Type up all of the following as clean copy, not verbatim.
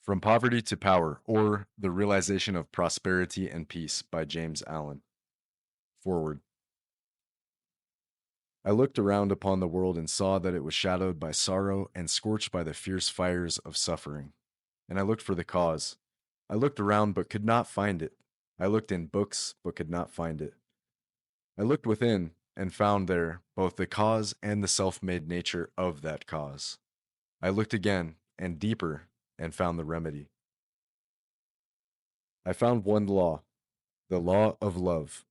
From Poverty to Power, or The Realization of Prosperity and Peace by James Allen. Forward. I looked around upon the world and saw that it was shadowed by sorrow and scorched by the fierce fires of suffering. And I looked for the cause. I looked around but could not find it. I looked in books but could not find it. I looked within and found there both the cause and the self made nature of that cause. I looked again and deeper and found the remedy. I found one law, the law of love,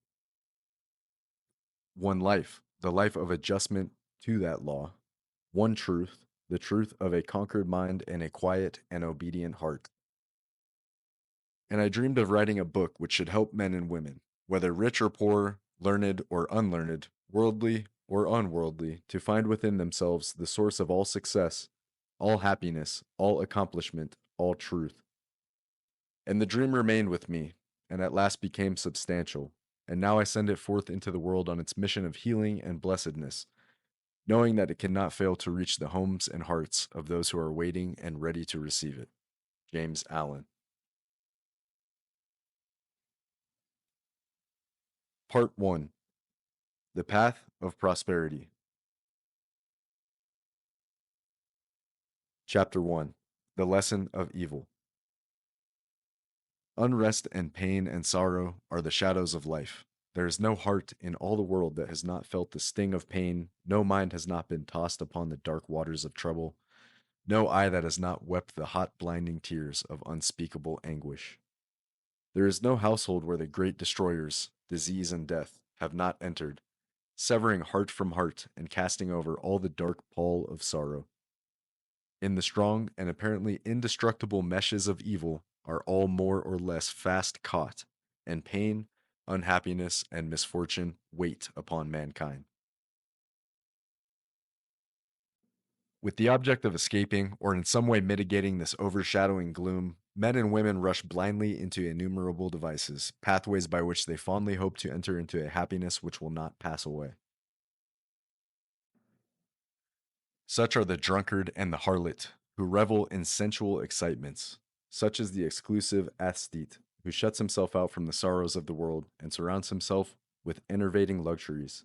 one life, the life of adjustment to that law, one truth, the truth of a conquered mind and a quiet and obedient heart. And I dreamed of writing a book which should help men and women, whether rich or poor, learned or unlearned, worldly or unworldly, to find within themselves the source of all success, all happiness, all accomplishment, all truth. And the dream remained with me, and at last became substantial, and now I send it forth into the world on its mission of healing and blessedness, knowing that it cannot fail to reach the homes and hearts of those who are waiting and ready to receive it. James Allen. Part 1. The Path of Prosperity. Chapter 1. The Lesson of Evil. Unrest and pain and sorrow are the shadows of life. There is no heart in all the world that has not felt the sting of pain, no mind has not been tossed upon the dark waters of trouble, no eye that has not wept the hot blinding tears of unspeakable anguish. There is no household where the great destroyers, disease and death, have not entered, severing heart from heart and casting over all the dark pall of sorrow. In the strong and apparently indestructible meshes of evil are all more or less fast caught, and pain, unhappiness, and misfortune wait upon mankind. With the object of escaping or in some way mitigating this overshadowing gloom, men and women rush blindly into innumerable devices, pathways by which they fondly hope to enter into a happiness which will not pass away. Such are the drunkard and the harlot, who revel in sensual excitements. Such is the exclusive aesthete, who shuts himself out from the sorrows of the world and surrounds himself with enervating luxuries.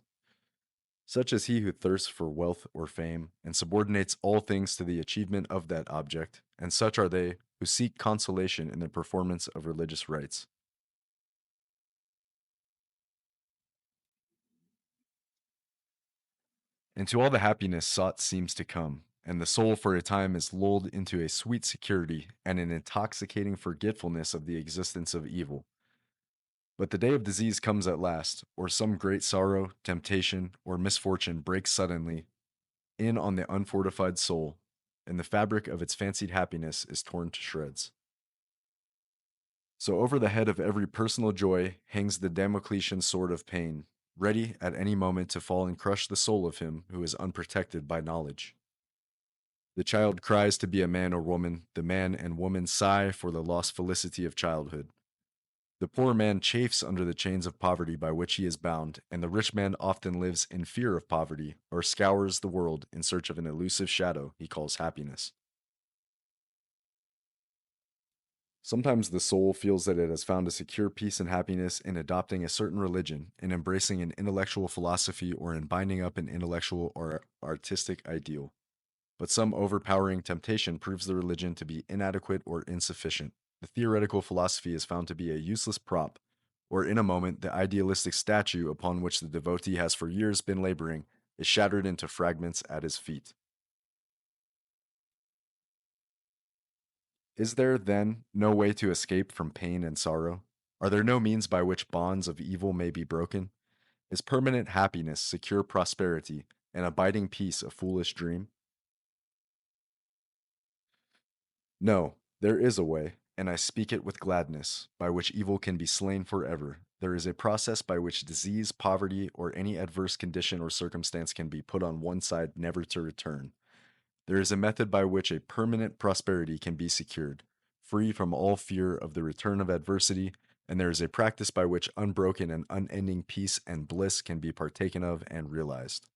Such is he who thirsts for wealth or fame, and subordinates all things to the achievement of that object, and such are they who seek consolation in the performance of religious rites. And to all the happiness sought seems to come, and the soul for a time is lulled into a sweet security and an intoxicating forgetfulness of the existence of evil. But the day of disease comes at last, or some great sorrow, temptation, or misfortune breaks suddenly in on the unfortified soul, and the fabric of its fancied happiness is torn to shreds. So over the head of every personal joy hangs the Damocletian sword of pain, ready at any moment to fall and crush the soul of him who is unprotected by knowledge. The child cries to be a man or woman, the man and woman sigh for the lost felicity of childhood. The poor man chafes under the chains of poverty by which he is bound, and the rich man often lives in fear of poverty, or scours the world in search of an elusive shadow he calls happiness. Sometimes the soul feels that it has found a secure peace and happiness in adopting a certain religion, in embracing an intellectual philosophy, or in binding up an intellectual or artistic ideal. But some overpowering temptation proves the religion to be inadequate or insufficient. The theoretical philosophy is found to be a useless prop, or in a moment, the idealistic statue upon which the devotee has for years been laboring is shattered into fragments at his feet. Is there, then, no way to escape from pain and sorrow? Are there no means by which bonds of evil may be broken? Is permanent happiness, secure prosperity, and abiding peace a foolish dream? No, there is a way, and I speak it with gladness, by which evil can be slain forever. There is a process by which disease, poverty, or any adverse condition or circumstance can be put on one side, never to return. There is a method by which a permanent prosperity can be secured, free from all fear of the return of adversity, and there is a practice by which unbroken and unending peace and bliss can be partaken of and realized.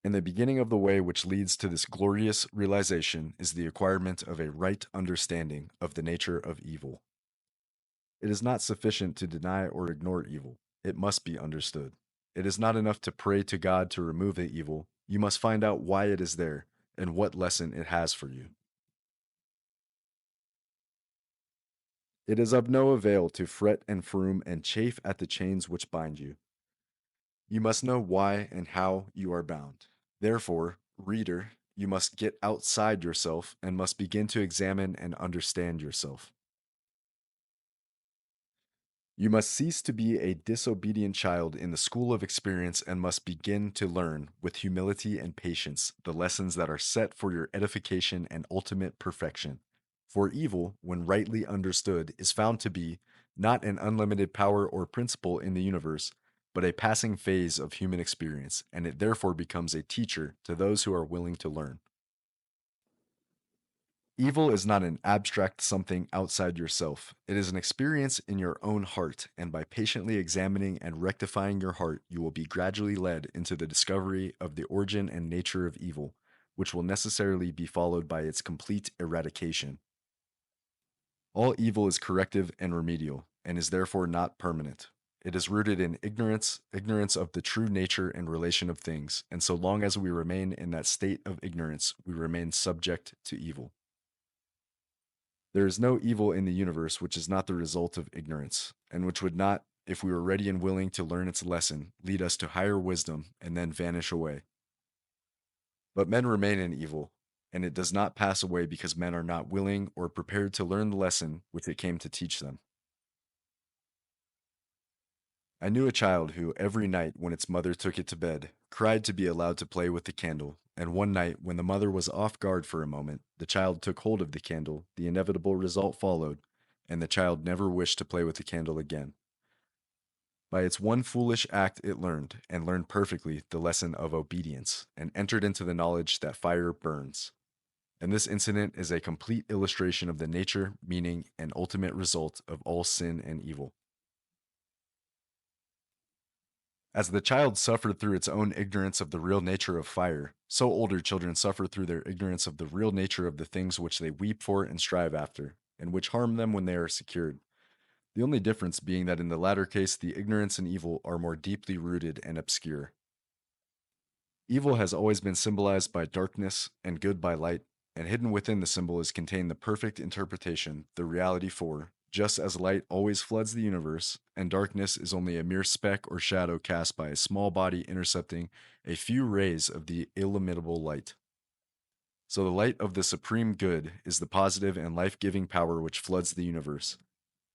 And the beginning of the way which leads to this glorious realization is the acquirement of a right understanding of the nature of evil. It is not sufficient to deny or ignore evil, it must be understood. It is not enough to pray to God to remove the evil, you must find out why it is there and what lesson it has for you. It is of no avail to fret and fume and chafe at the chains which bind you. You must know why and how you are bound. Therefore, reader, you must get outside yourself and must begin to examine and understand yourself. You must cease to be a disobedient child in the school of experience and must begin to learn, with humility and patience, the lessons that are set for your edification and ultimate perfection. For evil, when rightly understood, is found to be not an unlimited power or principle in the universe, but a passing phase of human experience, and it therefore becomes a teacher to those who are willing to learn. Evil is not an abstract something outside yourself. It is an experience in your own heart, and by patiently examining and rectifying your heart, you will be gradually led into the discovery of the origin and nature of evil, which will necessarily be followed by its complete eradication. All evil is corrective and remedial, and is therefore not permanent. It is rooted in ignorance, ignorance of the true nature and relation of things, and so long as we remain in that state of ignorance, we remain subject to evil. There is no evil in the universe which is not the result of ignorance, and which would not, if we were ready and willing to learn its lesson, lead us to higher wisdom and then vanish away. But men remain in evil, and it does not pass away because men are not willing or prepared to learn the lesson which it came to teach them. I knew a child who, every night when its mother took it to bed, cried to be allowed to play with the candle, and one night when the mother was off guard for a moment, the child took hold of the candle, the inevitable result followed, and the child never wished to play with the candle again. By its one foolish act, it learned, and learned perfectly, the lesson of obedience, and entered into the knowledge that fire burns. And this incident is a complete illustration of the nature, meaning, and ultimate result of all sin and evil. As the child suffered through its own ignorance of the real nature of fire, so older children suffer through their ignorance of the real nature of the things which they weep for and strive after, and which harm them when they are secured. The only difference being that in the latter case, the ignorance and evil are more deeply rooted and obscure. Evil has always been symbolized by darkness, and good by light, and hidden within the symbol is contained the perfect interpretation, the reality for, just as light always floods the universe, and darkness is only a mere speck or shadow cast by a small body intercepting a few rays of the illimitable light. So the light of the supreme good is the positive and life giving power which floods the universe,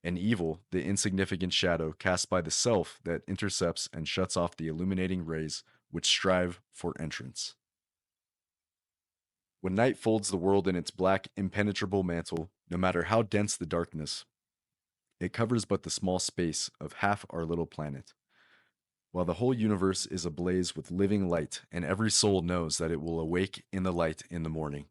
and evil, the insignificant shadow cast by the self that intercepts and shuts off the illuminating rays which strive for entrance. When night folds the world in its black, impenetrable mantle, no matter how dense the darkness, it covers but the small space of half our little planet, while the whole universe is ablaze with living light, and every soul knows that it will awake in the light in the morning.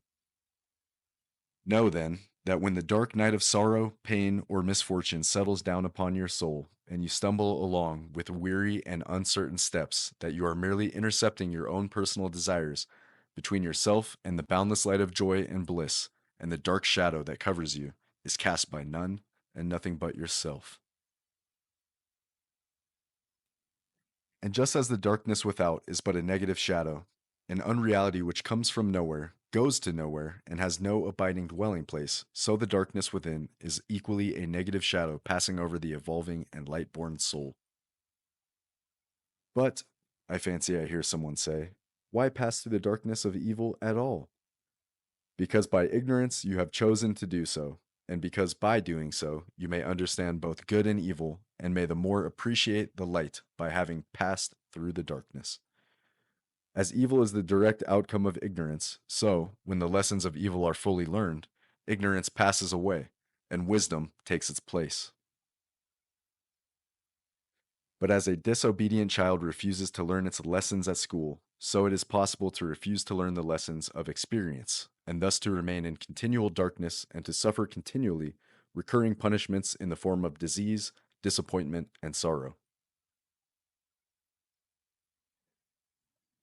Know, then, that when the dark night of sorrow, pain, or misfortune settles down upon your soul, and you stumble along with weary and uncertain steps, that you are merely intercepting your own personal desires between yourself and the boundless light of joy and bliss, and the dark shadow that covers you is cast by none and nothing but yourself. And just as the darkness without is but a negative shadow, an unreality which comes from nowhere, goes to nowhere, and has no abiding dwelling place, so the darkness within is equally a negative shadow passing over the evolving and light born soul. But, I fancy I hear someone say, why pass through the darkness of evil at all? Because by ignorance you have chosen to do so, and because by doing so you may understand both good and evil, and may the more appreciate the light by having passed through the darkness. As evil is the direct outcome of ignorance, so, when the lessons of evil are fully learned, ignorance passes away, and wisdom takes its place. But as a disobedient child refuses to learn its lessons at school, so it is possible to refuse to learn the lessons of experience, and thus to remain in continual darkness and to suffer continually recurring punishments in the form of disease, disappointment, and sorrow.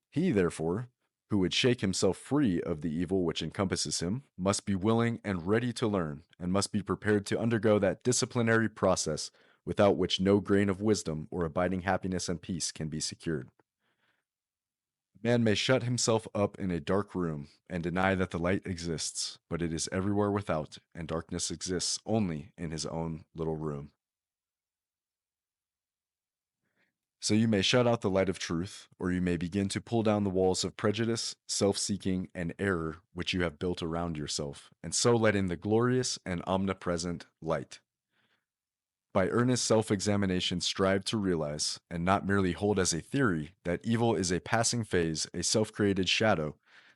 He, therefore, Who would shake himself free of the evil which encompasses him must be willing and ready to learn, and must be prepared to undergo that disciplinary process without which no grain of wisdom or abiding happiness and peace can be secured. Man may shut himself up in a dark room and deny that the light exists, but it is everywhere without, and darkness exists only in his own little room. So you may shut out the light of truth, or you may begin to pull down the walls of prejudice, self seeking, and error which you have built around yourself, and so let in the glorious and omnipresent light. By earnest self examination, strive to realize, and not merely hold as a theory, that evil is a passing phase, a self created shadow,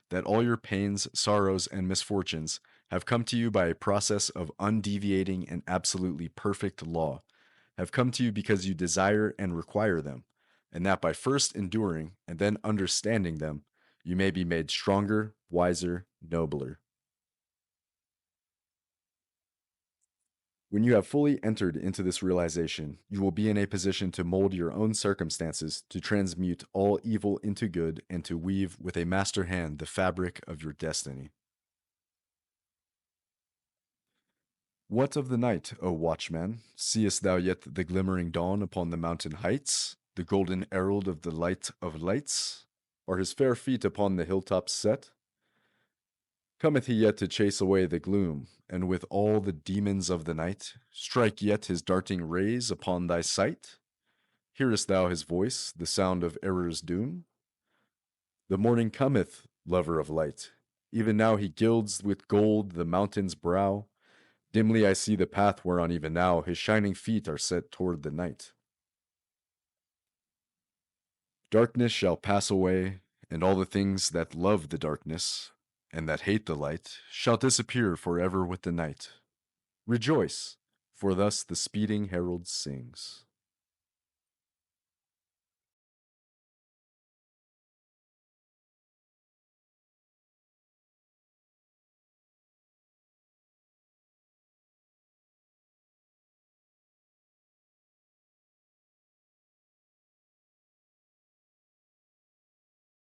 that all your pains, sorrows, and misfortunes have come to you by a process of undeviating and absolutely perfect law, have come to you because you desire and require them, and that by first enduring and then understanding them, you may be made stronger, wiser, nobler. When you have fully entered into this realization, you will be in a position to mold your own circumstances, to transmute all evil into good, and to weave with a master hand the fabric of your destiny. What of the night, O watchman? Seest thou yet the glimmering dawn upon the mountain heights, the golden herald of the light of lights? Are his fair feet upon the hilltops set? Cometh he yet to chase away the gloom, and with all the demons of the night, strike yet his darting rays upon thy sight? Hearest thou his voice, the sound of error's doom? The morning cometh, lover of light. Even now he gilds with gold the mountain's brow. Dimly I see the path whereon even now his shining feet are set toward the night. Darkness shall pass away, and all the things that love the darkness, and that hate the light, shall disappear forever with the night. Rejoice, for thus the speeding herald sings.